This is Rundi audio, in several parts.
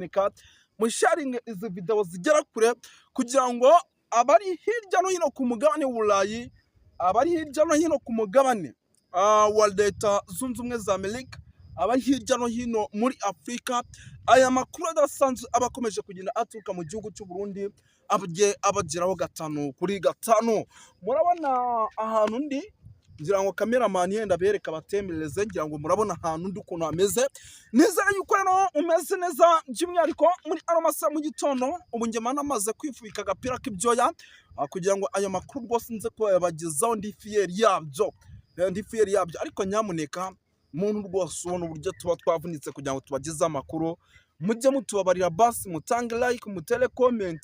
nyamuneka musharinge izi video zigera kure kugira ngo abari hirya no hino ku mugabane w'Uburayi, abari hirya no hino ku mugabane wa Leta Zunze Ubumwe za Amerika, abari hirya no hino muri Afurika, aya makuru adasanzwe abakomeje kugenda aturuka mu gihugu cy'u Burundi abageraho 5 kuri 5. Murabona ahantu ndi, ngira ngo cameraman yenda bereka batemereze, ngira ngo murabona ahantu ndi ukuntu hameze. Nizera yuko rero umeze neza by'umwihariko muri aromasa mu gitondo. Ubu nge manamaze kwifubika agapira k'ibyoya kugira ngo ayo makuru rwose nze ko yabagezaho ndi fieri yabyo, ariko nyamuneka muntu rwose ubona uburyo tuba twavunitse kugira ngo tubageze amakuru, mujye mutubabarira basi, mutange like, mutere comment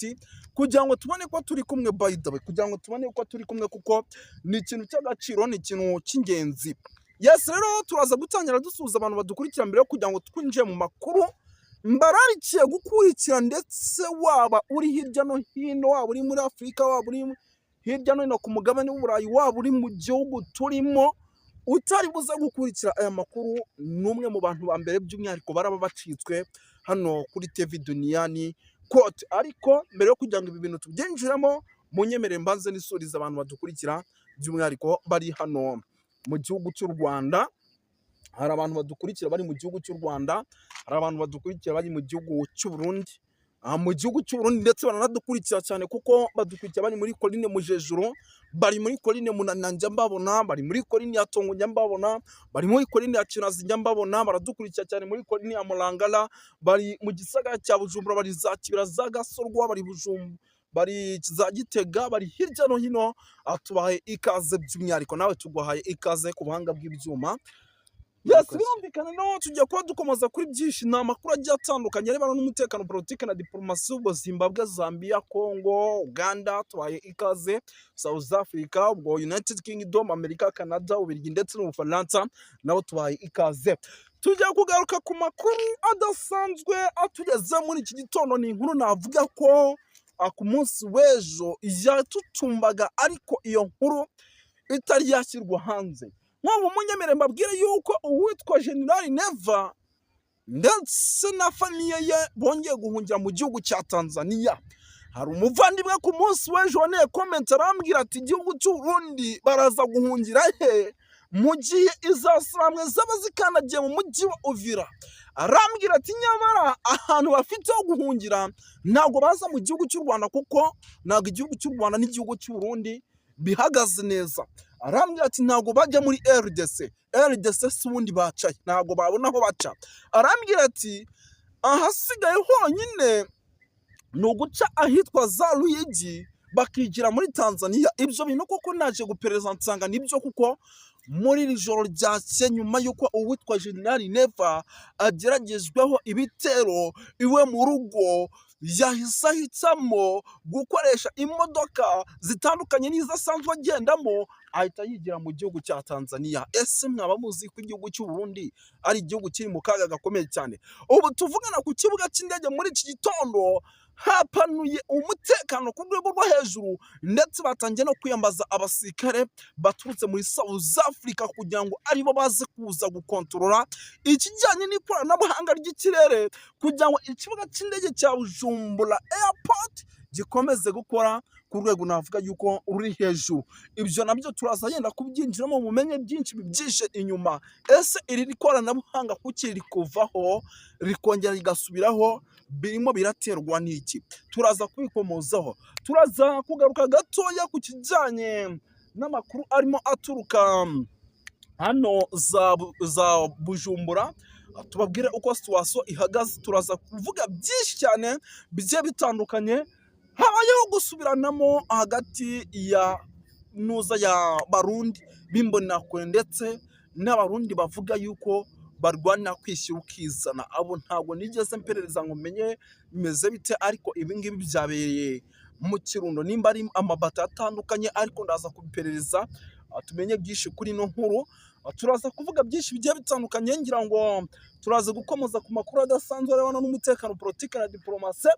kugira ngo tubone ko turi kumwe, by the way, kugira ngo tubone ko turi kumwe kuko ni ikintu cy'agaciro, ni ikintu cy'ingenzi. Yes, rero turaza gutangira dusuhuza abantu badukurikira mbere yo kugira ngo twinjiye mu makuru. Mbararikiye gukurikira ndetse waba uri hirya no hino, waba uri muri Afurika, waba uri hirya no hino ku mugabane w'Uburayi, waba uri mu gihugu turimo, utari buze gukurikira aya makuru n'umwe mu bantu ba mbere by'umwihariko baraba bacitswe hano kuri TV Duniani Quote. Ariko mbere yo kugira ngo ibi bintu tubyinjiramo, munyemerere mbanze nisuriza abantu badukurikira by'umwihariko bari hano mu gihugu cy'u Rwanda. Hari abantu badukurikira bari mu gihugu cy'u Rwanda, hari abantu badukurikira bari mu gihugu cy'u Burundi, mu gihugu cy'u Burundi ndetse baranadukurikira cyane kuko badukurikira bari muri Coline Mujejuru, bari muri Coline Munana njya mbabona, bari muri Coline ya Tongo njya mbabona, bari muri Coline ya Kinazi njya mbabona, baradukurikira cyane muri Coline ya Mulangala, bari mu gisagara cya Bujumbura, bari za Kibira, za Gasorwa, bari Bujumbura, bari za Gitega, bari hirya no hino. Tubahaye ikaze by'umwihariko, nawe tuguhaye ikaze ku buhanga bw'ibyuma. Yes, birumvikana no tujya kuba dukomeza kuri byinshi, ni amakuru agiye atandukanye arebana n'umutekano, politike na diplomasi, ubwo Zimbabwe, Zambia, Congo, Uganda, tubaye ikaze, South Africa, ubwo United Kingdom, Amerika, Canada, Ububiligi ndetse n'Ubufaransa, nabo tubaye ikaze. Tujya kugaruka ku makuru adasanzwe atugeze muri iki gitondo. Ni inkuru navuga ko ku munsi w'ejo yatutumbaga, ariko iyo nkuru itari yashyirwa hanze. Nk'ubu munyemere mbabwire yuko uwitwa General Neva ndetse na famiye ye bongeye guhungira mu gihugu cya Tanzania. Hari umuvandimwe ku munsi w'ejo waneye comment arambwira ati igihugu cy'u Burundi baraza guhungira he mu gihe izasiramwe zaba zikandagiye mu mujyi wa Uvira. Arambwira ati nyamara ahantu bafite ho guhungira ntabwo baza mu gihugu cy'u Rwanda kuko ntabwo igihugu cy'u Rwanda n'igihugu cy'u Burundi bihagaze neza. Arambwira ati ntabwo bajya muri RDC si ubundi bacaye, ntabwo babona aho baca. Arambwira ati ahasigaye honyine ni uguca ahitwa za Ruyigi bakigira muri Tanzania. Ibyo bintu koko naje gupereza nsanga nibyo, kuko muri iri joro ryakeye nyuma y'uko uwitwa General Neva ageragejweho ibitero iwe mu rugo, yahise ahitamo gukoresha imodoka zitandukanye n'izo asanzwe agendamo, ahita yigira mu gihugu cya Tanzania. Ese mwaba muzi ko igihugu cy'u Burundi ari igihugu kiri mu kaga gakomeye cyane? Ubu tuvugana ku kibuga cy'indege muri iki gitondo hapanuye umutekano ku rwego rwo hejuru, ndetse batangiye no kwiyambaza abasirikare baturutse muri South Africa kugira ngo aribo baze kuza gukontorora ikijyanye n'ikoranabuhanga ry'ikirere, kugira ngo ikibuga cy'indege cya Bujumbura Airport gikomeze gukora ku rwego navuga yuko ruri hejuru. Ibyo nabyo turaza yenda kubyinjiramo mumenye byinshi bibyishe inyuma. Ese iri koranabuhanga kuki rikuvaho rikongera rigasubiraho, birimo biraterwa n'iki? Turaza kwikomozaho. Turaza kugaruka gatoya ku kijyanye n'amakuru arimo aturuka hano za Bujumbura, tubabwire uko situation ihagaze. Turaza kuvuga byinshi cyane bigiye bitandukanye. Habayeho gusubiranamo hagati ya nuza ya Barundi bimbonakure ndetse n'Abarundi bavuga yuko barwana kwishyura ukizana. Abo ntabwo nigeze mperereza ngo menye bimeze bite, ariko ibi ngibi byabereye mu Kirundo, nimba ari amabata atandukanye, ariko ndaza kubiperereza tumenye byinshi kuri no nkuru. Turaza kuvuga byinshi bigiye bitandukanye, ngira ngo turaza gukomeza ku makuru adasanzwe arebana n'umutekano, politike na diplomasi.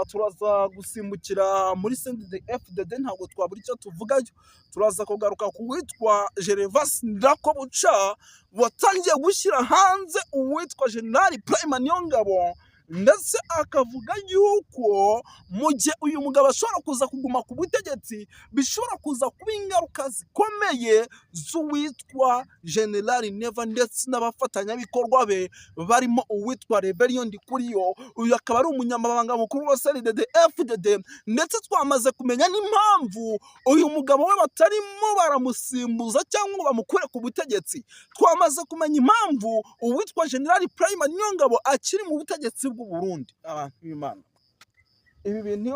Turaza gusimbukira muri CNDD-FDD, ntabwo twabura icyo tuvugayo. Turaza kugaruka ku witwa Gervas Ndirakobuca watangiye gushyira hanze uwitwa General Prime Niyongabo ndetse akavuga yuko mu gihe uyu mugabo ashobora kuza kuguma ku butegetsi bishobora kuza kuba ingaruka zikomeye z'uwitwa General Neva ndetse n'abafatanyabikorwa be barimo uwitwa Rebellion Ndikuriyo. Uyu akaba ari umunyamabanga mukuru wa CNDD-FDD, ndetse twamaze kumenya n'impamvu uyu mugabo we batarimo baramusimbuza cyangwa ngo bamukure ku butegetsi. Twamaze kumenya impamvu uwitwa General Prime Niyongabo akiri mu butegetsi bw'u Burundi. Abantu b'Imana, ibi bintu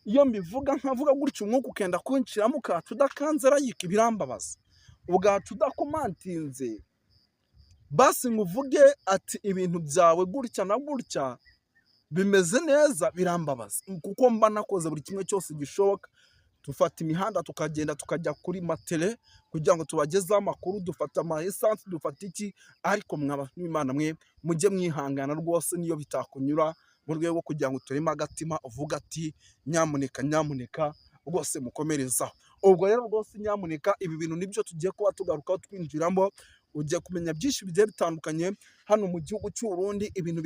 iyo mbivuga nkavuga gutyo umwuka ukenda kwinjiramo ukacu udakanze rayika birambabaza, ubwacu udakomantinze basi nguvuge ati ibintu byawe gutya na gutya bimeze neza birambabaza, kuko mba nakoze buri kimwe cyose gishoboka. Dufata imihanda tukagenda tukajya kuri matele kugira ngo tubagezeho amakuru, dufata ama essence, dufata iki, ariko mwaba n'Imana mwe mujye mwihangana rwose niyo bitakunyura, mu rwego rwo kugira ngo tureme agatima uvuga ati nyamuneka rwose mukomerezaho. Ubwo rero rwose nyamuneka ibi bintu nibyo tugiye kuba tugarukaho twinjiramo, ugiye kumenya byinshi bigiye bitandukanye hano mu gihugu cy'u Burundi. Ibintu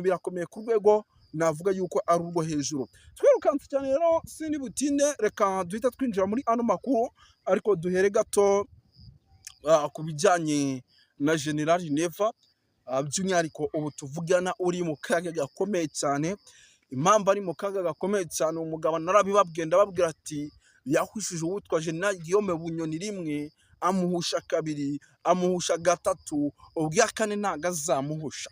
birakomeye ku rwego navuga yuko ari urwo hejuru. Twirukanse cyane rero sindi butinde, reka duhita twinjira muri ano makuru, ariko duhere gato ku bijyanye na General Neva, by'umwihariko ubu tuvugana uri mu kaga gakomeye cyane. Impamvu ari mu kaga gakomeye cyane, umugabo narabibabwiye ndababwira ati yahushije uwitwa General Guillaume Bunyoni rimwe, amuhusha kabiri, amuhusha gatatu, ubwa kane ntago azamuhusha.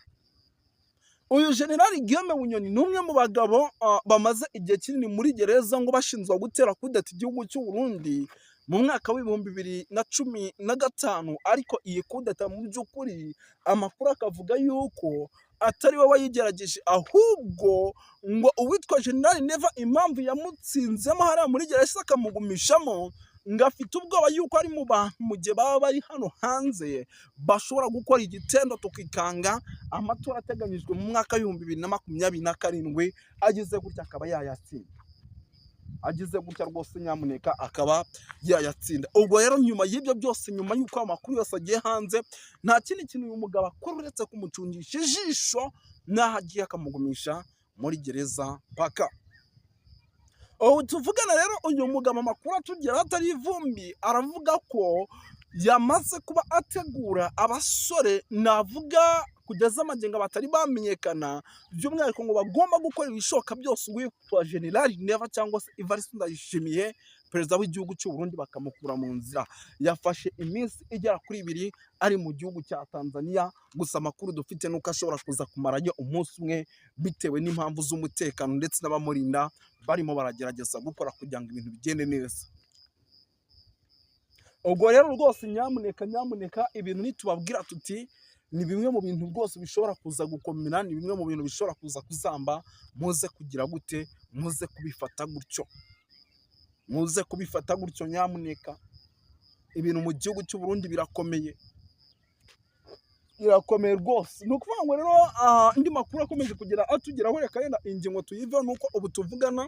Uyu General Guillaume Bunyoni ni umwe mu bagabo bamaze igihe kinini muri gereza ngo bashinzwe gutera kudeta igihugu cy'u Burundi mu mwaka w'ibihumbi 2015, ariko iyi kudeta mu by'ukuri amakuru akavuga yuko atari we wayigerageje, ahubwo ngo uwitwa General Neva impamvu yamutsinzemo hariya muri gereza akamugumishamo, ngo afite ubwoba yuko ari mu bantu mu gihe baba bari hano hanze bashobora gukora igitendo tukikanga amatora ateganyijwe mu mwaka w'ibihumbi 2027 ageze gutya akaba yayatsinda. Agize gutya rwose nyamuneka akaba yayatsinda. Ubwo rero nyuma y'ibyo byose, nyuma y'uko amakuru yose agiye hanze, nta kindi kintu uyu mugabo akora uretse kumucungisha ijisho n'aho agiye akamugumisha muri gereza paka. Ubu tuvugana rero uyu mugabo amakuru atugera atari ivumbi, aravuga ko yamaze kuba ategura abasore navuga kugeza amagenga batari bamenyekana, by'umwihariko ngo bagomba gukora ibishoboka byose uwitwa General Neva cyangwa se Evariste Ndayishimiye perezida w'igihugu cy'u Burundi bakamukura mu nzira. Yafashe iminsi igera kuri 2 ari mu gihugu cya Tanzania, gusa amakuru dufite nuko ashobora kuza kumarayo umunsi umwe bitewe n'impamvu z'umutekano ndetse n'abamurinda barimo baragerageza gukora kugira ngo ibintu bigende neza. Ubwo rero rwose nyamuneka ibintu nitubabwira tuti ni bimwe mu bintu rwose bishobora kuza gukomera, ni bimwe mu bintu bishobora kuza kuzamba, muze kugira gute, muze kubifata gutyo nyamuneka. Ibintu mu gihugu cy'u Burundi birakomeye rwose. Ni ukuvuga ngo rero indi makuru akomeje kugira atugeraho, reka yenda ingingo tuyiva, nuko ubu tuvugana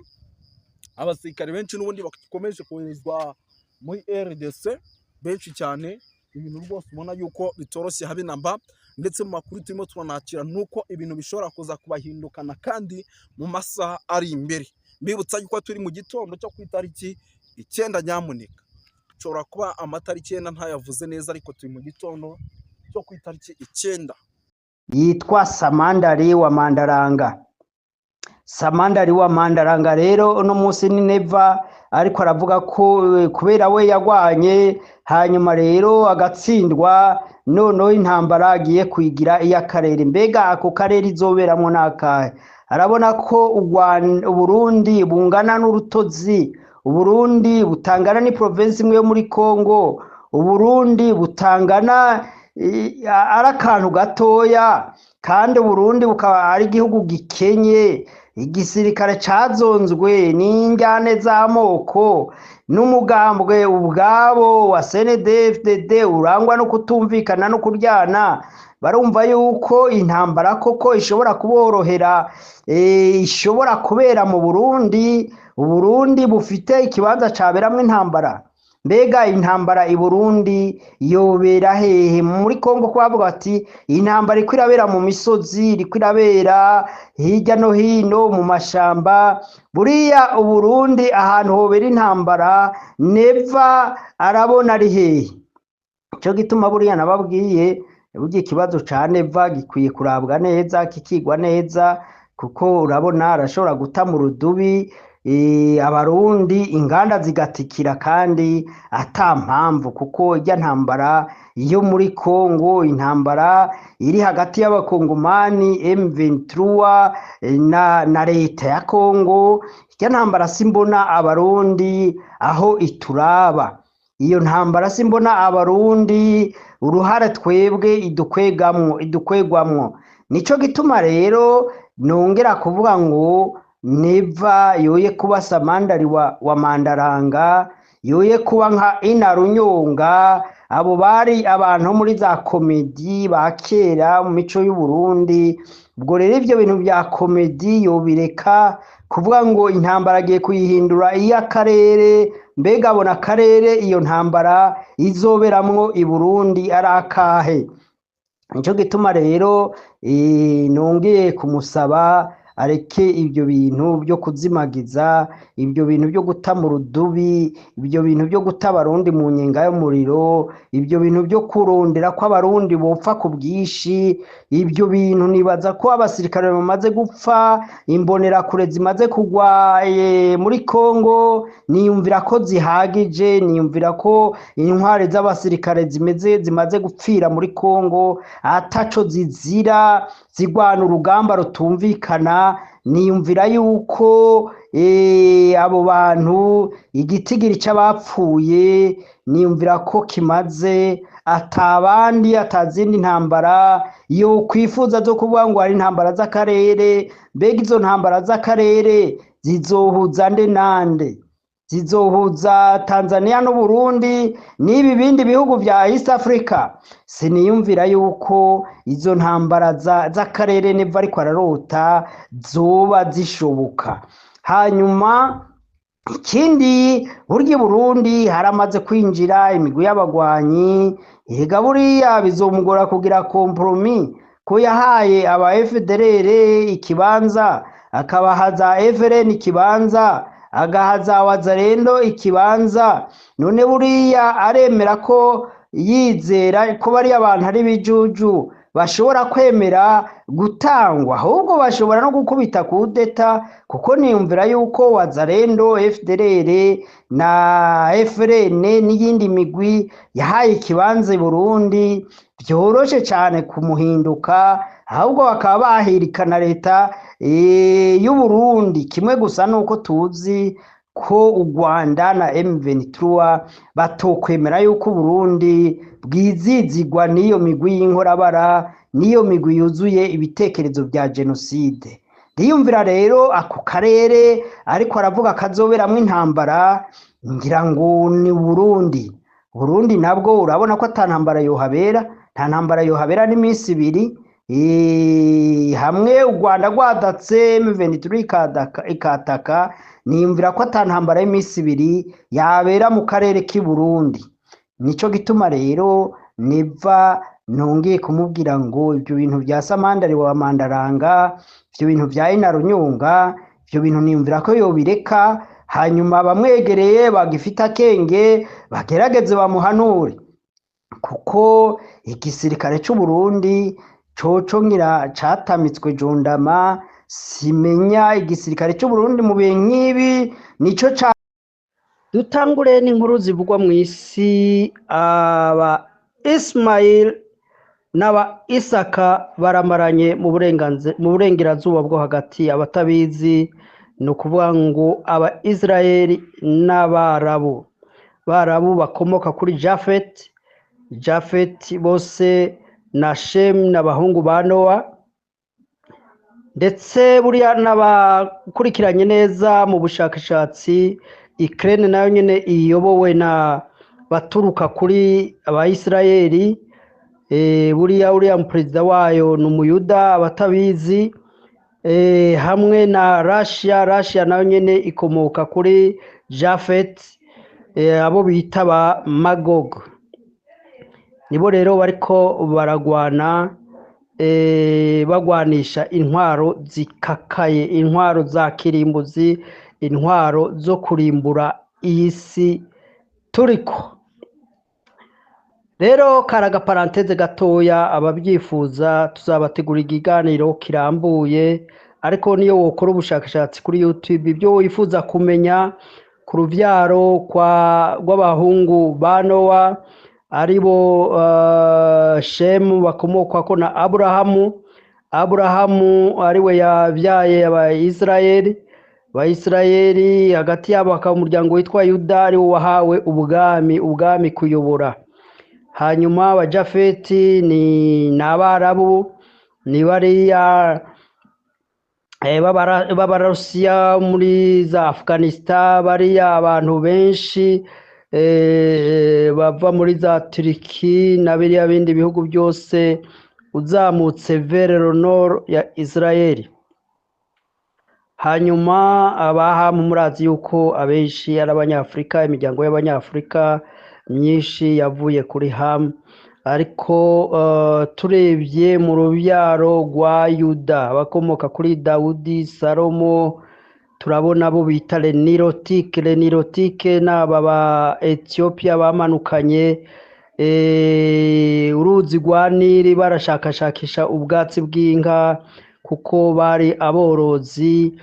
abasirikare benshi n'ubundi bakomeje koherezwa muri RDC benshi cyane. Ibintu rwose ubona yuko bitoroshye habe namba, ndetse mu makuru turimo turanakira nuko ibintu bishobora kuza kubahindukana kandi mu masaha ari imbere. Mbibutsa yuko turi mu gitondo cyo ku itariki 9 nyamuneka. Ushobora kuba amatariki 9 ntayavuze neza, ariko turi mu gitondo cyo ku itariki 9. Yitwa Samandari wa Mandaranga. Samandari wa Mandaranga rero uno munsi ni Neva, ariko aravuga ko kubera we yagwanye hanyuma rero agatsindwa, noneho intambara agiye kwigira iy'akarere. Mbega ako karere izoberamo n'akahe? Arabona ko Uburundi bungana n'urutozi, Uburundi butangana ni province imwe yo muri Kongo, Uburundi butangana ari akantu gatoya, kandi Uburundi bukaba ari igihugu gikenye, igisirikare cazonzwe n'injyane z'amoko, n'umugambwe ubwabo wa CNDD-FDD urangwa no kutumvikana no kuryana. Barumva yuko intambara koko ishobora kuborohera, ishobora kubera mu Burundi. Uburundi bufite ikibanza caberamwe intambara. mbega intambara i Burundi yobera hehe? Muri Kongo kwavuga ati intambara iko irabera mu misozi, iriko irabera hirya no hino mu mashamba. Buriya Uburundi ahantu hobera intambara neva arabona ari hehe? Ico gituma buriya nababwiye burya ikibazo ca neva gikwiye kurabwa neza, kikigwa neza, kuko urabona arashobora guta mu rudubi abarundi inganda zigatikira kandi ata mpamvu, kuko irya ntambara yo muri Kongo, intambara iri hagati y'abakongomani M23 na leta ya Kongo, irya ntambara simbona abarundi aho ituraba. Iyo ntambara simbona abarundi uruhare twebwe idukwegwamwo. Nico gituma rero nongera kuvuga ngo neva yoye kuba Samandari wa Mandaranga, yoye kuba nka Inarunyonga. Abo bari abantu muri za komedi ba kera mu mico y'u Burundi. Ubwo rero ivyo bintu bya komedi yobireka kuvuga ngo intambara agiye kuyihindura iy'akarere. Mbega abona akarere iyo ntambara izoberamwo i Burundi ari akahe? Nico gituma rero nongeye kumusaba areke ibyo bintu byo kuzimagiza, ibyo bintu byo guta mu rudubi, ibyo bintu byo guta abarundi mu nyenga y'umuriro, ibyo bintu byo kurondera ko abarundi bopfa ku bwishi. Ibyo bintu nibaza ko abasirikare bamaze gupfa, imbonerakure zimaze kugwa muri Kongo, niyumvira ko zihagije, niyumvira ko intware z'abasirikare zimaze gupfira muri Kongo ataco zizira, zigwana urugamba rutumvikana. Niyumvira yuko abo bantu igitigiri c'abapfuye niyumvira ko kimaze, atabandi atazindi ntambara yo kwifuza zo kuvuga ngo hari intambara z'akarere. Mbega izo ntambara z'akarere zizohuza nde nande? Zizohuza Tanzania no Burundi n'ibi bindi bihugu vya East Africa? Siniyumvira yuko izo ntambara z'akarere neva ariko ararota zoba zishoboka. Hanyuma ikindi, burya Burundi haramaze kwinjira imigwi y'abagwanyi. Ega buriya bizomugora kugira kompromi ko yahaye aba FDLR ikibanza, akabahaza FRN ikibanza, agahaza Wazalendo ikibanza. None buriya aremera ko yizera ko bari abantu ari bijuju bashobora kwemera gutangwa, ahubwo bashobora no gukubita kudeta, kuko niyumvira yuko Wazalendo, FDLR na FRN n'iyindi migwi yahaye ikibanza i Burundi byoroshe cyane kumuhinduka, ahubwo bakaba bahirikana leta y'u Burundi. Kimwe gusa nuko tuzi ko u Rwanda na M23 batokwemera yuko Burundi bwizizigwa n'iyo migwi y'inkorabara, n'iyo migwi yuzuye ibitekerezo bya genocide. Ndiyumvira rero ako karere ariko aravuga kazoberamwo intambara, ngira ngo ni Burundi. Burundi nabwo urabona ko atantambara yohabera, nta ntambara yohabera n'iminsi ibiri. Hamwe u Rwanda rwadatse M23 ikataka, niyumvira ko atantambara y'iminsi ibiri yabera mu karere k'i Burundi. Nico gituma rero neva nongeye kumubwira ngo ibyo bintu bya Samandari wa Mandaranga, ibyo bintu bya Inarunyonga, ibyo bintu niyumvira ko yobireka, hanyuma bamwegereye bagifita akenge bagerageze bamuhanure, kuko igisirikare cy'u Burundi coco ngira catamitswe jondama. Simenya igisirikare cy'u Burundi mu bihe nk'ibi nico ca. Dutangure n'inkuru zivugwa mu isi. Aba Ismail n'aba Isaka baramaranye mu burengerazuba bwo hagati. Abatabizi ni ukuvuga ngo aba Israeli n'Abarabu bakomoka kuri Jafet bose na Shem n'abahungu ba Nowa, ndetse buriya n'abakurikiranye neza mu bushakashatsi. Ukraine nayo nyene iyobowe na baturuka kuri Abayisirayeli. Uriya perezida wayo ni umuyuda, abatabizi. Hamwe na Russia nayo nyene ikomoka kuri Jafet. abo bita ba Magog nibo rero bariko baragwana bagwanisha intwaro zikakaye, intwaro za kirimbuzi, intwaro zo kurimbura iyi si turiko. Rero karaga paranteze gatoya, ababyifuza tuzabategura ikiganiro kirambuye, ariko niyo wokora ubushakashatsi kuri YouTube ibyo wifuza kumenya ku ruvyaro rw'abahungu ba Nowa aribo Shemu bakomokwako na Aburahamu ariwe yabyaye Abayisirayeli, hagati yabo hakaba umuryango witwa Yuda ariwo wahawe ubwami kuyobora. Hanyuma abajafeti ni n'Abarabu, ni bariya b'Abarusiya muri za Afghanistan, bariya abantu benshi bava muri za Turiki na biriya bindi bihugu byose uzamutse vers le nord ya Israeli. Hanyuma abahamu murazi yuko abenshi ari Abanyafurika, imiryango y'Abanyafurika myinshi yavuye kuri Hamu, ariko turebye mu rubyaro rwa Yuda bakomoka kuri Dawudi, Salomo, turabona abo bita Lenirotike n'aba ba Ethiopia bamanukanye uruzi rwa Nili barashakashakisha ubwatsi bw'inka kuko bari aborozi,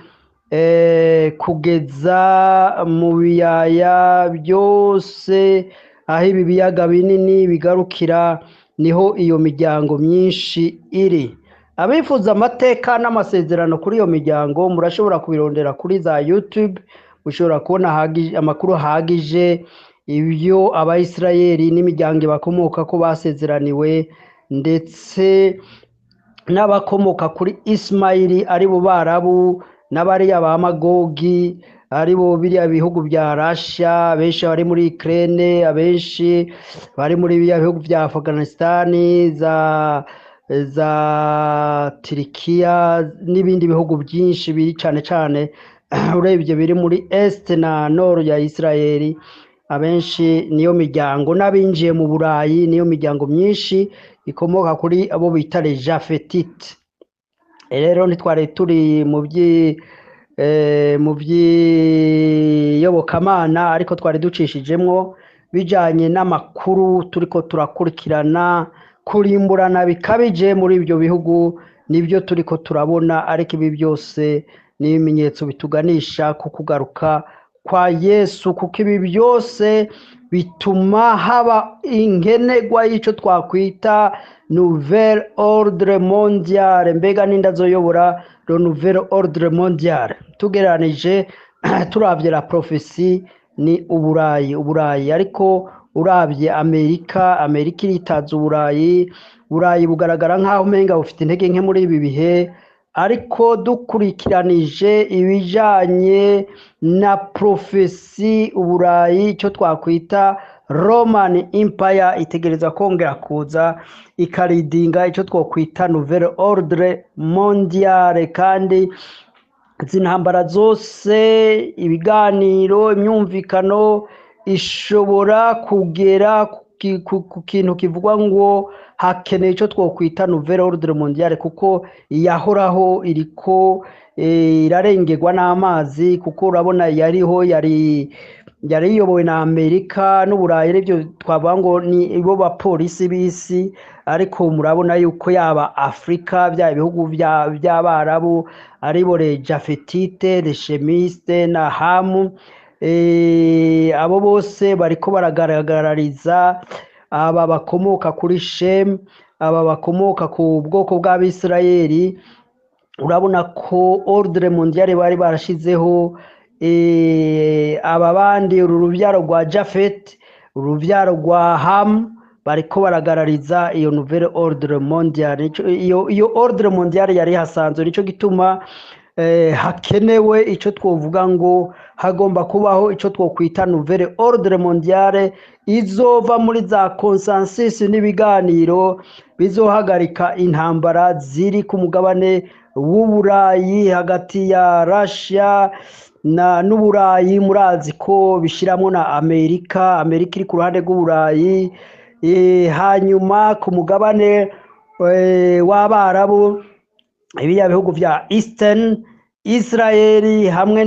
kugeza mu biyaya byose aho ibi biyaga binini bigarukira niho iyo miryango myinshi iri. Abifuza amateka n'amasezerano kuri iyo miryango murashobora kubirondera kuri za YouTube, mushobora kubona amakuru ahagije ibyo Abayisirayeli n'imiryango bakomoka ko basezeraniwe, ndetse n'abakomoka kuri Ismaili aribo Barabu n'abariya ba Magogi aribo biriya bihugu bya Russia, abenshi bari muri Ukraine, abenshi bari muri biriya bihugu bya Afghanistan, za Turikiya n'ibindi bihugu byinshi biri cyane cyane urebye biri muri Est na Nord ya Israeli. Abenshi niyo miryango, n'abinjiye mu Burayi niyo miryango myinshi ikomoka kuri abo bita les Jafetite. Rero ntitwari turi mu by'iyobokamana, ariko twari ducishijemwo bijanye n'amakuru turiko turakurikirana, kurimburana bikabije muri ibyo bihugu nibyo turiko turabona, ariko ibi byose ni ibimenyetso bituganisha ku kugaruka kwa Yesu, kuko ibi byose bituma haba inkenegwa y'icyo twakwita Nouvel Ordre Mondial. Mbega ninda zoyobora le Nouvel Ordre Mondial? Tugeranije turavye la prophecy ni Uburayi, ariko uravye Amerika iritaza Uburayi bugaragara nk'aho umenga bufite intege nke muri ibi bihe, ariko dukurikiranije ibijanye na prophecy Uburayi icyo twakwita Roman Empire itegereza kongera kuza ikaridinga icyo twakwita Nouvel Ordre Mondial, kandi zintambara zose, ibiganiro, imyumvikano ishobora kugera ku kintu kivugwa ngo hakeneye icyo twakwita Nouvel Ordre Mondial, kuko yahoraho iriko irarengerwa n'amazi, kuko urabona yari iyobowe na Amerika n'Uburayi, aribyo twavuga ngo ni ibo bapolisi b'isi, ariko murabona yuko yaba Afrika bya bihugu by'Abarabu aribo les Jafetite, les Shemiste na Hamu, abo bose bariko baragaragariza aba bakomoka kuri Shem, aba bakomoka ku bwoko bw'Abisirayeli. Urabona ko Ordre Mondial bari barashizeho aba bandi urubyaro rwa Jafet, urubyaro rwa Ham, bariko baragarariza iyo Nouvel Ordre Mondial. Iyo Ordre Mondial yari hasanzwe, nico gituma hakenewe icyo twovuga ngo hagomba kubaho icyo twokwita Nouvel Ordre Mondial izova muri za consensus n'ibiganiro bizohagarika intambara ziri ku mugabane w'Uburayi hagati ya Russia n'uburayi murazi ko bishyiramo na Amerika iri ku ruhande rw'uburayi. Hanyuma ku mugabane w'Abarabu biriya bihugu bya Eastern Israel hamwe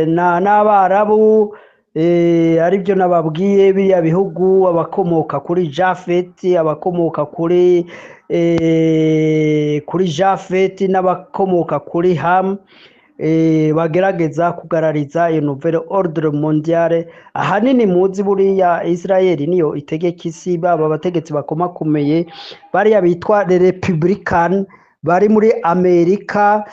n'Abarabu aribyo nababwiye, biriya bihugu abakomoka kuri Jafeti, abakomoka kuri Jafeti n'abakomoka kuri Ham, bagerageza kugarariza iyo nouvelle ordre mondiale. Ahanini muzi buriya Israel niyo itegeka isi, baba abategetsi bakomakomeye bariya bitwa les Republican bari muri Amerika,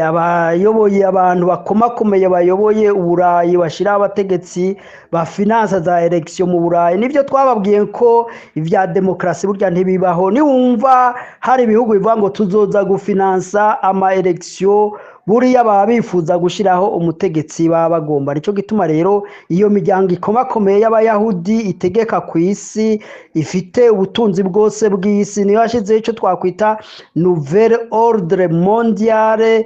abayoboye abantu bakomakomeye bayoboye uburayi, bashira abategetsi ba finance za election mu burayi. Nivyo twababwiye ko ivya demokrasi burya ntibibaho. Niwumva hari ibihugu bivuga ngo tuzoza gufinansa ama election, buriya baba bifuza gushiraho umutegetsi baba bagomba. Nico gituma rero iyo miryango ikomakomeye y'abayahudi itegeka ku isi, ifite ubutunzi bwose bw'isi, niyo yashizeho ico twakwita nouvelle ordre mondiale.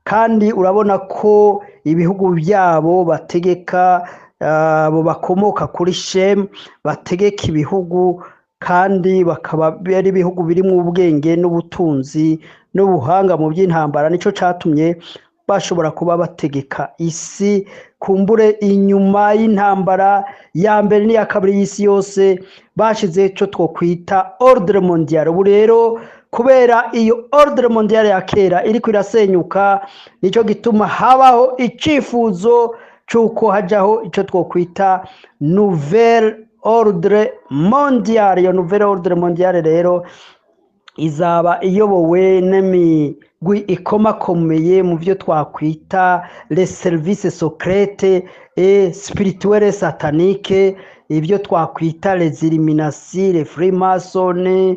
Kandi urabona ko ibihugu byabo bategeka, abo bakomoka kuri Shem bategeka ibihugu, kandi bakaba ari ibihugu birimo ubwenge n'ubutunzi n'ubuhanga mu by'intambara. Nico catumye bashobora kuba bategeka isi. Kumbure inyuma y'intambara ya mbere n'iya kabiri y'isi yose bashize ico twokwita ordre mondiale. Ubu rero kubera iyo ordre mondiale ya kera iriko irasenyuka, nico gituma habaho icifuzo cyuko hajaho ico twokwita nouvelle ordre mondiale. Iyo nouvelle ordre mondiale rero izaba iyobowe n'imigwi ikomakomeye mu byo twakwita les services secrets et spirituels sataniques, ibyo twakwita les Illuminati, les Freemasons,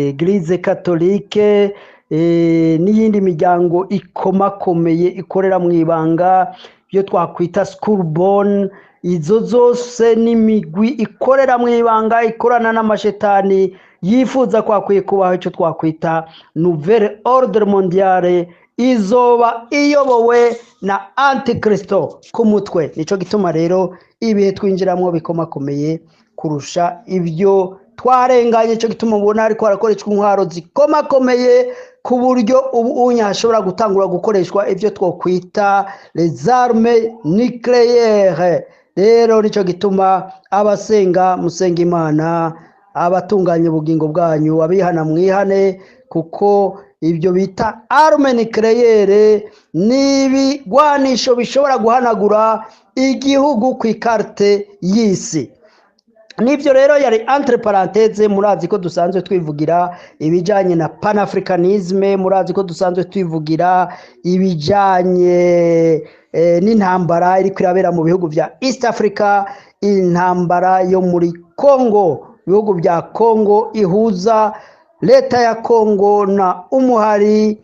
Église catholique, n'iyindi miryango ikomakomeye ikorera mu ibanga, ibyo twakwita Schoolborn. Izo zose n'imigwi ikorera mu ibanga, ikorana n'amashetani, yifuza kwakwiye kubaho icyo twakwita nouvelle ordre mondiale, izoba iyobowe na Antikristo ku mutwe. Nico gituma rero ibihe twinjiramo bikomakomeye kurusha ibyo twarenganye. Ico gituma ubona ariko harakoreshwa intwaro zikomakomeye ku buryo ubu unyashobora gutangura gukoreshwa ibyo twokwita les armes nucléaires. Rero nico gituma abasenga musenga Imana, abatunganya ubugingo bwanyu abihana mwihane, kuko ibyo bita arme nucléaire n'ibigwanisho bishobora guhanagura igihugu ku ikarte y'isi. Nivyo rero yari entre parenthèses. Murazi ko dusanzwe twivugira ibijanye na panafricanisme, murazi ko dusanzwe twivugira ibijanye n'intambara iri kwirabera mu bihugu vya East Africa, intambara yo muri Congo, ibihugu vya Congo ihuza leta ya Congo na umuhari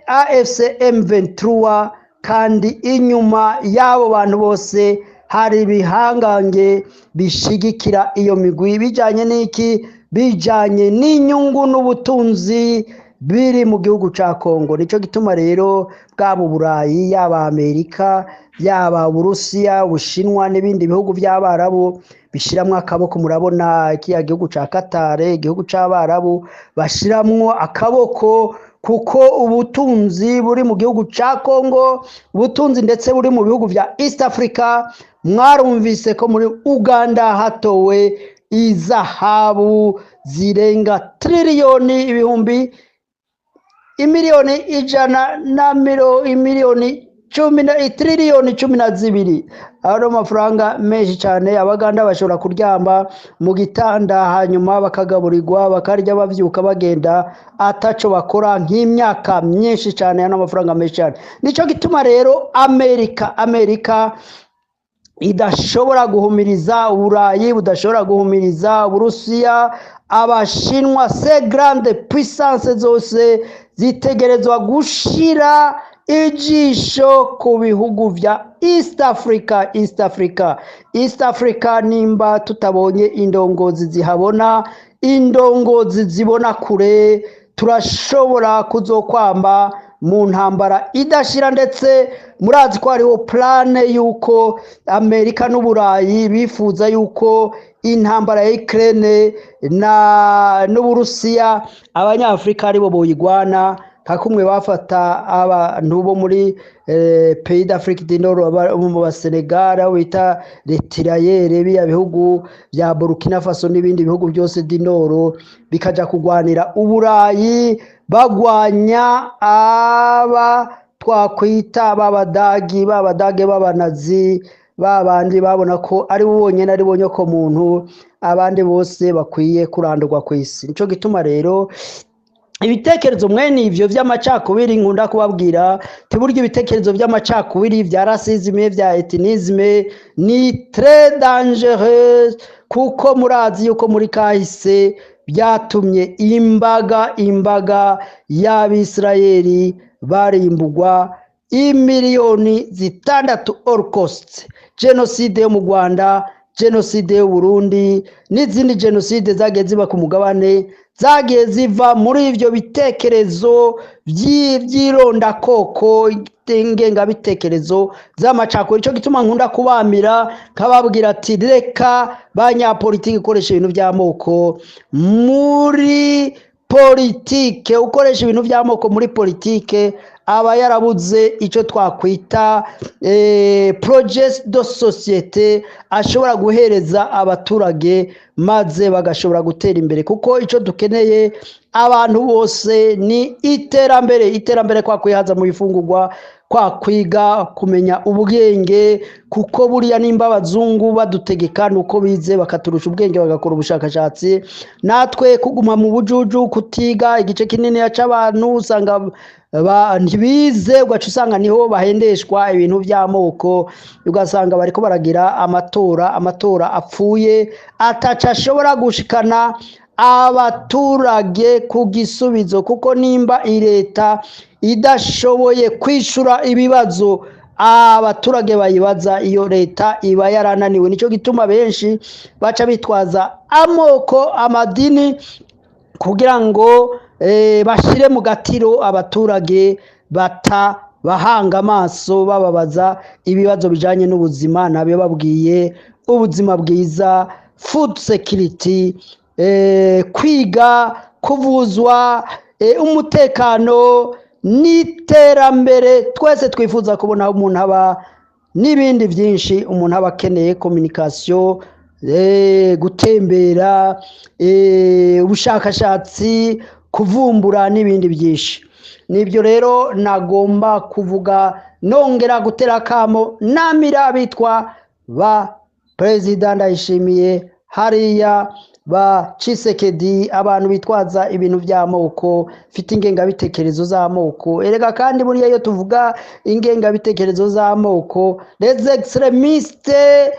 AFC M23, kandi inyuma y'abo bantu bose hari ibihangange bishigikira iyo migwi. Bijanye n'iki? Bijanye n'inyungu n'ubutunzi biri mu gihugu ca Congo. Nico gituma rero bwabo Burayi, yaba Amerika, yaba Uburusiya, Ubushinwa n'ibindi bihugu by'Abarabu bishiramwe akaboko. Murabona kiya gihugu ca Qatar, igihugu c'Abarabu, bashiramwe akaboko kuko ubutunzi buri mu gihugu ca Congo, ubutunzi ndetse buri mu bihugu vya East Africa. Mwarumvise ko muri Uganda hatowe izahabu zirenga triliyoni ibihumbi imiliyoni ijana na imiliyoni triliyoni 12. Aro mafaranga menshi cyane. Abaganda bashobora kuryamba mu gitanda hanyuma bakagaburirwa bakarya bavyuka bagenda ataco bakora nk'imyaka myinshi cyane. Ano mafaranga menshi cyane. Nico gituma rero Amerika idashobora guhumiriza Uburayi, budashobora guhumiriza Uburusiya, Abashinwa. Se grande puissance zose zitegerezwa gushira ijisho ku bihugu vya East Africa. Nimba tutabonye indongozi zihabona, indongozi zibona kure, turashobora kuzokwamba mu ntambara idashira, ndetse murazi ko hariho plane yuko Amerika n'Uburayi bifuza yuko intambara ya Ukraine n'Uburusiya abanyafrika aribo boyigwana, kumwe bafata abantu bo muri pays d'Afrique du Nord mu Senegal bita retirayere biya bihugu bya Burkina Faso n'ibindi bihugu byose du Nord bikaja kugwanira Uburayi bagwanya aba twakwita babadagi babanazi babandi babona ko ari bonyene ari bonyoko muntu abandi bose bakwiye kurandurwa kw'isi. Nico gituma rero ibitekerezo mwene ivyo vy'amacakubiri nkunda kubabwira tiburyo ibitekerezo vy'amacakubiri vya racisme vya ethnisme ni très dangereux, kuko murazi yuko muri kahise byatumye imbaga y'Abisirayeli barimbugwa imiliyoni zitandatu Holocaust, genocide yo mu Rwanda, genocide yo Burundi n'izindi genocide zagiye ziba ku mugabane zagiye ziva muri ivyo bitekerezo vy'irondakoko ngengabitekerezo z'amacakubiri. Ico gituma nkunda kubamira nkababwira ati reka banyapolitiki ukoresha ibintu vy'amoko muri politike, ukoresha ibintu vy'amoko muri politike aba yarabuze ico twakwita projet de société ashobora guhereza abaturage maze bagashobora gutera imbere, kuko ico dukeneye abantu bose ni iterambere kwa kwihaza mu bifungurwa, kwa kwiga kumenya ubwenge, kuko buriya nimba abazungu badutegeka nuko bize bakaturusha ubwenge bagakora ubushakashatsi, natwe kuguma mu bujuju kutiga igice kinini c'abantu usanga ntibize, ugaca usanga niho bahendeshwa ibintu by'amoko, ugasanga bariko baragira amatora apfuye ataca ashobora gushikana abaturage ku gisubizo, kuko nimba leta idashoboye kwishura ibibazo abaturage bayibaza, iyo leta iba yarananiwe. Nico gituma benshi baca bitwaza amoko amadini kugira ngo bashire mu gatiro abaturage bahanga amaso bababaza ibibazo bijanye n'ubuzima, nabyo babwiye ubuzima bwiza, food security, kwiga, kuvuzwa, umutekano n'iterambere. Twese twifuza kubona umuntu aba n'ibindi byinshi, umuntu aba akeneye communication, gutembera, ubushakashatsi, kuvumbura n'ibindi byinshi. Nibyo rero nagomba kuvuga nongera gutera kamo namira bitwa ba President Ndayishimiye hariya ba Tshisekedi, abantu bitwaza ibintu by'amoko, fite ingengabitekerezo z'amoko. Erega kandi buriya iyo tuvuga ingengabitekerezo z'amoko, les extrémistes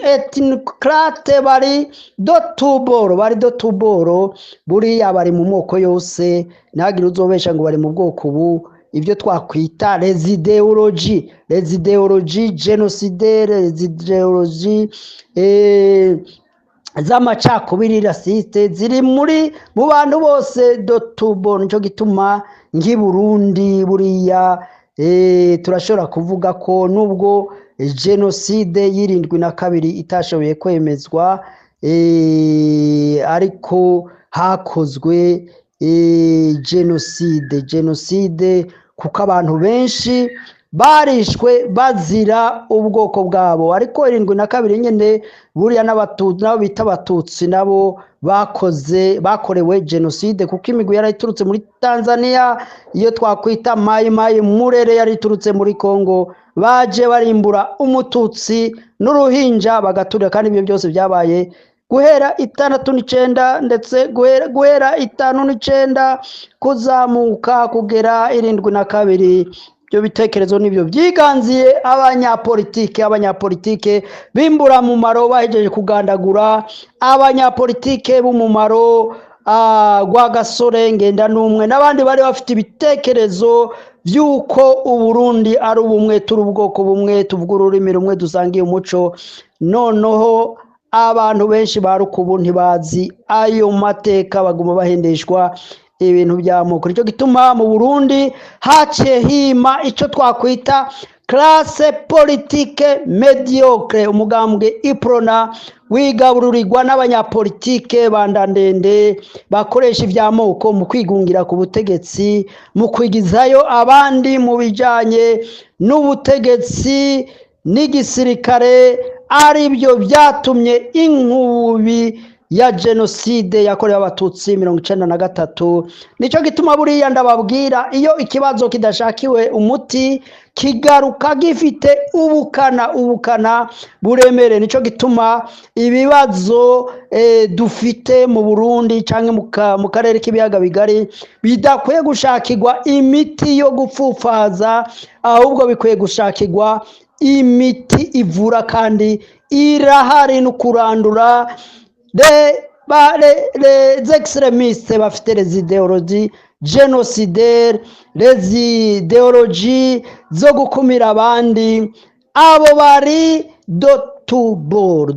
ethnicrate bari do tuboro buriya bari mu moko yose, ntagire uzobesha ngo bari mu bwoko ubu. Ibyo twakwita les idéologies génocidaires, les idéologies z'amacakubiri raciste ziri mu bantu bose do tuboro. Nico gituma ngi Burundi buriya turashobora kuvuga ko nubwo genocide y'72 itashoboye kwemezwa, ariko hakozwe genocide kuko abantu benshi barishwe bazira ubwoko bwabo. Ariko 72 nyene buriya n'abatutsi nabo bita abatutsi nabo bakorewe genocide, kuko imigwi yarayiturutse muri Tanzania, iyo twakwita Mai Murere yariturutse muri Kongo, baje barimbura umututsi n'uruhinja bagaturira. Kandi ibyo byose byabaye guhera 69 ndetse guhera 59 kuzamuka kugera 72. Ibyo bitekerezo nibyo byiganziye abanyapolitike bimbura mu maro, bahejeje kugandagura abanyapolitike b'umumaro gwa Gasore Ngenda n'umwe n'abandi bari bafite ibitekerezo byuko Uburundi ari ubumwe, turi ubwoko bumwe, tuvuga ururimi rumwe, dusangiye umuco. Noneho abantu benshi barukubu ntibazi ayo mateka, baguma bahendeshwa ibintu by'amoko. Nicyo gituma mu Burundi haciye hima icyo twakwita classe politique mediocre, umugambwe iprona wigabururirwa n'abanyapolitike bandandende bakoresha iby'amoko mu kwigungira ku butegetsi, mu kwigizayo abandi mu bijanye n'ubutegetsi n'igisirikare, ari byo byatumye inkubi ya jenoside yakorewe abatutsi 1993. Nicyo gituma buriya ndababwira, iyo ikibazo kidashakiwe umuti kigaruka gifite ubukana buremere. Nicyo gituma ibibazo dufite mu Burundi cyangwa mu karere k'ibiyaga bigari bidakwiye gushakirwa imiti yo gupfufaza, ahubwo bikwiye gushakirwa imiti ivura kandi irahari no kurandura les extrémistes bafite les idéologies génocidaires, les idéologies zo gukumira abandi. Abo bari dotuboro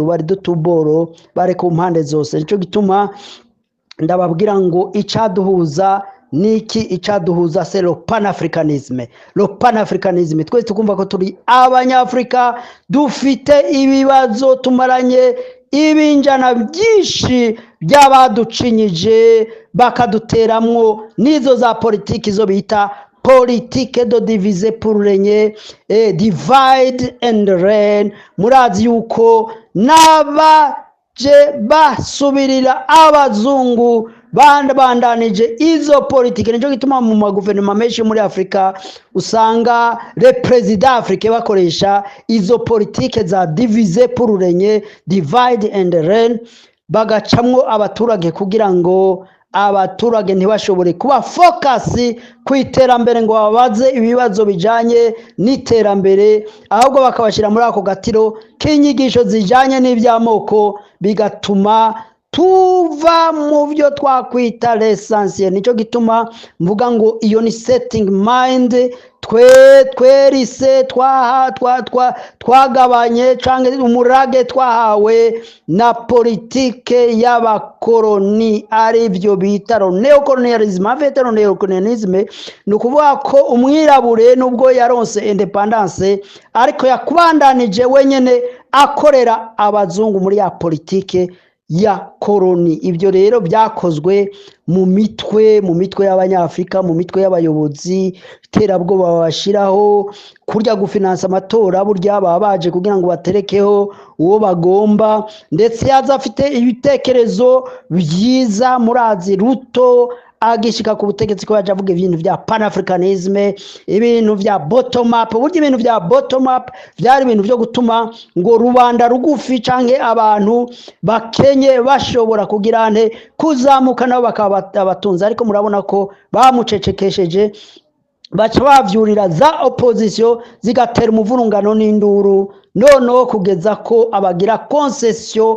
bari dotuboro, bari ku mpande zose. Nicyo gituma ndababwira ngo icaduhuza niki, icaduhuza c'est le panafricanisme. Le panafricanisme, twese tukumva ko turi abanyafrika, dufite ibibazo tumaranye ibinjana byinshi by'abaducinyije bakaduteramwo n'izo za politiki zo bita politique de diviser pour régner, divide and reign. Murazi yuko n'abaje basubirira abazungu bandanije izo politike. Nicyo gituma mu maguverinoma menshi muri Afrika usanga le président africain bakoresha izo politike za diviser pour régner, divide and reign, bagacamwo abaturage kugira ngo abaturage ntibashobore kuba focus ku iterambere ngo babaze ibibazo bijanye n'iterambere, ahubwo bakabashira muri ako gatiro k'inyigisho zijanye n'iby'amoko, bigatuma tuva mu byo twakwita l'essentiel. Nicyo gituma mvuga ngo iyo ni setting mind twerise twagabanye canke umurage twahawe na politike y'abakoloni, ari byo bita neocolonialisme. Afite neocolonialisme ni ukuvuga ko umwirabure nubwo yaronse independence ariko yakubandanije wenyene akorera abazungu muri ya politike ya koloni. Ibyo rero byakozwe mu mitwe y'abanyafrika, mu mitwe y'abayobozi, iterabwoba babashiraho, kurya gufinansa amatora, burya baba baje kugira ngo baterekeho uwo bagomba, ndetse yaza afite ibitekerezo byiza. Murazi Ruto agishika ku butegetsi ko yaje avuga ibintu vya panafricanisme, ibintu vya bottom up. Burya ibintu vya bottom up byari ibintu byo gutuma ngo rubanda rugufi canke abantu bakenye bashobora kugira nte kuzamuka nabo bakaba abatunzi. Ariko murabona ko bamucecekesheje, baca bavyurira za opposition zigatera umuvurungano n'induru, noneho kugeza ko abagira concession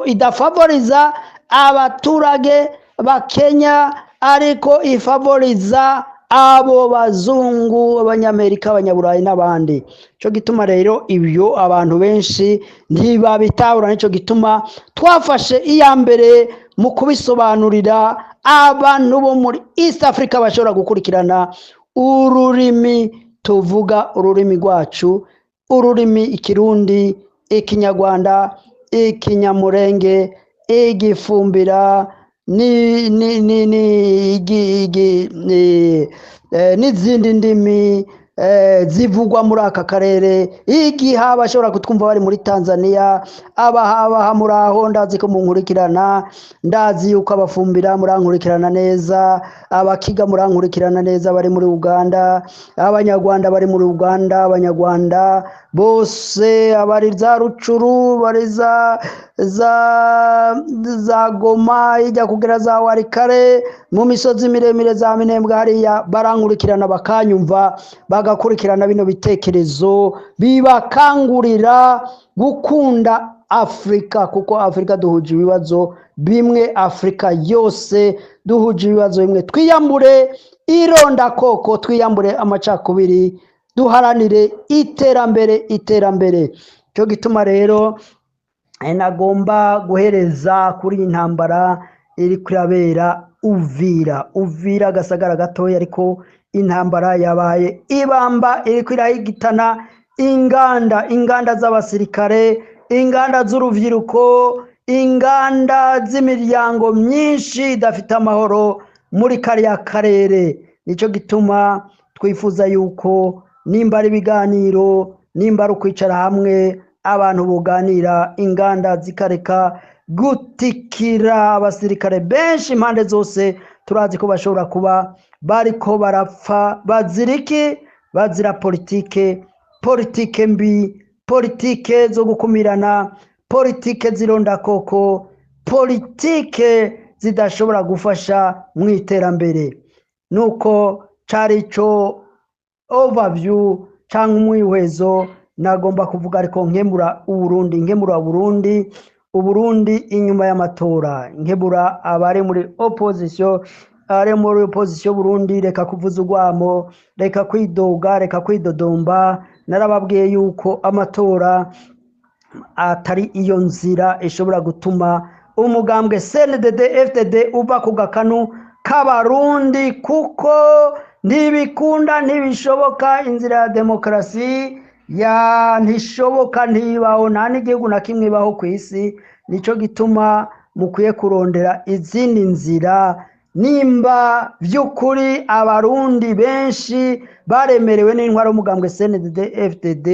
idafavoriza abaturage bakenya, ariko ifavoriza abo bazungu, abanyamerika, abanyaburayi n'abandi. Cyo gituma rero ibyo abantu benshi ntibabitahura. Nicyo gituma twafashe iya mbere mu kubisobanurira abantu bo muri East Africa bashobora gukurikirana ururimi tuvuga, ururimi rwacu, ururimi Ikirundi, Ikinyarwanda, Ikinyamurenge, Igifumbira n'izindi ndimi zivugwa muri aka karere. Igiha bashobora kutwumva bari muri Tanzania, abaha muraho, ndazi ko munkurikirana, ndazi yuko abafumbira murankurikirana neza, abakiga murankurikirana neza bari muri Uganda, abanyarwanda bari muri Uganda, abanyarwanda bose abari za Rucuru, bari za Goma, ijya kugera za Warikare, mu misozi miremire za Minembwe hariya barankurikirana bakanyumva, bagakurikirana bino bitekerezo bibakangurira gukunda Afrika, kuko Afrika duhuje ibibazo bimwe, Afrika yose duhuje ibibazo bimwe. Twiyambure ironda koko, twiyambure amacakubiri, duharanire iterambere. Cyo gituma rero nagomba guhereza kuri intambara iri kwirabera Uvira gasagara gatoya, ariko intambara yabaye ibamba, iri kwirahigitana inganda z'abasirikare, inganda z'urubyiruko, inganda z'imiryango myinshi idafite amahoro muri kariya karere. Nicyo gituma twifuza yuko nimba ari ibiganiro, nimba ari ukwicara hamwe, abantu buganira, inganda zikareka gutikira abasirikare benshi impande zose. Turazi ko bashobora kuba bariko barapfa baziriki, bazira politike mbi, politike zo gukumirana, politike zironda koko, politike zidashobora gufasha mu iterambere. Nuko cari ico overview cyangwa umwihwezo nagomba kuvuga, ariko nkemura Uburundi inyuma y'amatora, nkebura abari muri opposition, Burundi, reka kuvuza urwamo, reka kwidoga, reka kwidodomba. Narababwiye yuko amatora atari iyo nzira ishobora gutuma umugambwe CNDD FDD uva ku gakanu k'abarundi, kuko ntibikunda, ntibishoboka. Inzira ya demokarasi ntishoboka, ntibaho, nta n'igihugu na kimwe ibaho ku isi. Nicyo gituma mukwiye kurondera izindi nzira. Nimba by'ukuri abarundi benshi baremerewe n'intwaro y'umugambwe CNDD FDD,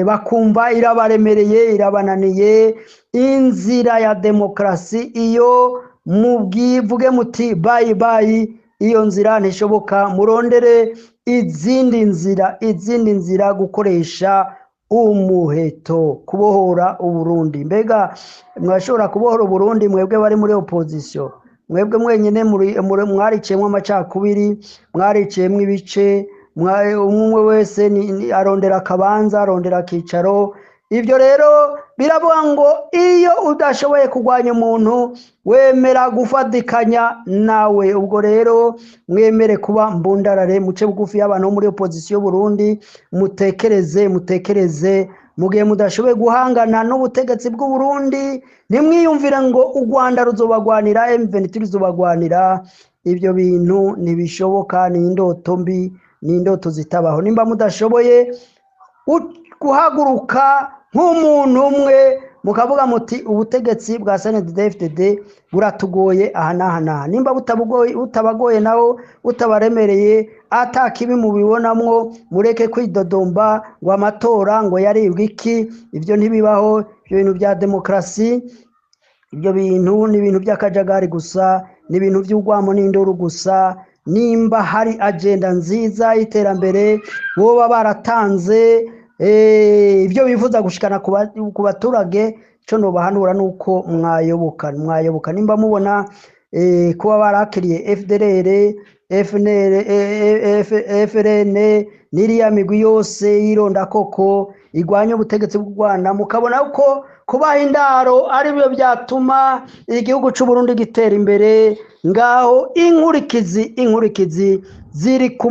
bakumva irabaremereye, irabananiye, inzira ya demokarasi iyo mubwivuge muti bayi bayi, iyo nzira ntishoboka. Murondere izindi nzira, gukoresha umuheto, kubohora Uburundi. Mbega mwashobora kubohora Uburundi mwebwe bari muri opposition? Mwebwe mwenyine mwariciyemo amacakubiri, mwariciyemo ibice, umwe wese arondera akabanza, arondera akicaro. Ibyo rero biravuga ngo iyo udashoboye kurwanya umuntu wemera gufatikanya nawe. Ubwo rero mwemere kuba mbundarare, muce bugufi y'abantu bo muri opposition Burundi, mutekereze. Mugihe mudashoboye guhangana n'ubutegetsi bw'u Burundi, ntimwiyumvire ngo u Rwanda ruzobagwanira, M23 ruzobagwanira. Ibyo bintu ntibishoboka, ni indoto mbi, ni indoto zitabaho. Nimba mudashoboye guhaguruka nk'umuntu umwe mukavuga muti ubutegetsi bwa CNDD FDD buratugoye aha n'aha, nimba butabagoye naho utabaremereye, atakibi mubibonamwo, mureke kwidodomba ngo amatora ngo yaribwe iki. Ibyo ntibibaho. Ibyo bintu bya demokarasi, ibyo bintu ni ibintu by'akajagari gusa, ni ibintu by'urwamo n'induru gusa. Nimba hari agenda nziza y'iterambere boba baratanze, ibyo bifuza gushikana ku baturage, cyo nobahanura nuko mwayoboka. Nimba mubona kuba barakiriye FDLR, FRN n'iriya migwi yose yironda koko igwanya ubutegetsi bw'u Rwanda, mukabona uko kubaha indaro ari byo byatuma igihugu cy'u Burundi gitera imbere, ngaho inkurikizi ziri ku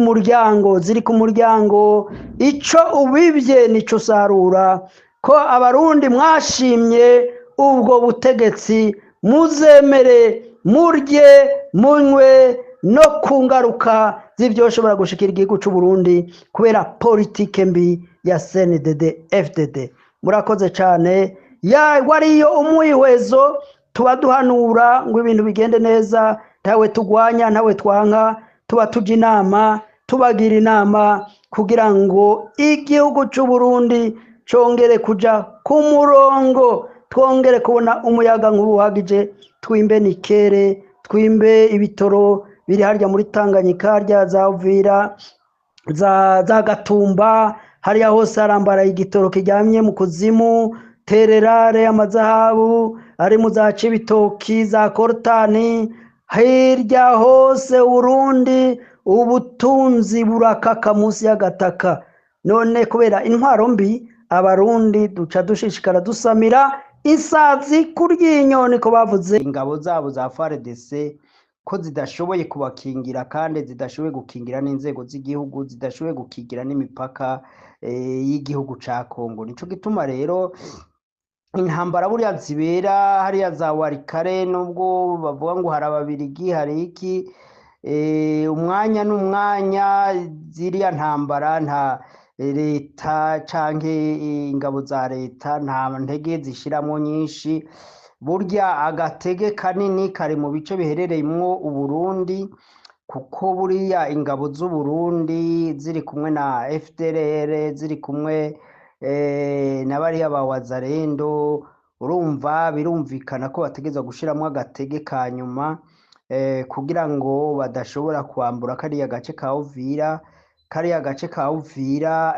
muryango. Ico ubibye nico usarura. Ko abarundi mwashimye ubwo butegetsi, muzemere murye munywe no kungaruka z'ibyoshobora gushikira igihugu cy'u Burundi kubera politike mbi ya CNDD FDD. Murakoze cyane. Wariyo umwihwezo, tuba duhanura ngo ibintu bigende neza, ntawe tugwanya, ntawe twanka, tuba tujya inama, tubagira inama kugira ngo igihugu cy'u Burundi congere kuja ku murongo, twongere kubona umuyaga nk'ubuhagije, twimbe nikere, twimbe ibitoro biri harya muri Tanganyika, harya za Uvira, za Gatumba, hariya hose harambara igitoro kijyamye mu kuzimu, tererare, amazahabu ari mu za Cibitoki, za Kortani, hirya hose Burundi ubutunzi burakaka munsi y'agataka. None kubera intwaro mbi, abarundi duca dushishikara dusamira isazi kuryinyo, niko bavuze. Ingabo zabo za FARDC ko zidashoboye kubakingira, kandi zidashoboye gukingira n'inzego z'igihugu, zidashoboye gukingira n'imipaka y'igihugu ca Kongo. Nico gituma rero intambara buriya zibera hariya za Warikare nubwo bavuga ngo hari ababirigi hari iki umwanya n'umwanya ziriya ntambara nta leta canke ingabo za leta nta ntege zishiramo nyinshi burya agatege kanini kari mu bice biherereyemwo Uburundi kuko buriya ingabo z'Uburundi ziri kumwe na FDLR ziri kumwe na bariya ba Wazalendo urumva birumvikana ko bategeza gushiramo agatege ka nyuma kugira ngo badashobora kwambura kariya gace ka Uvira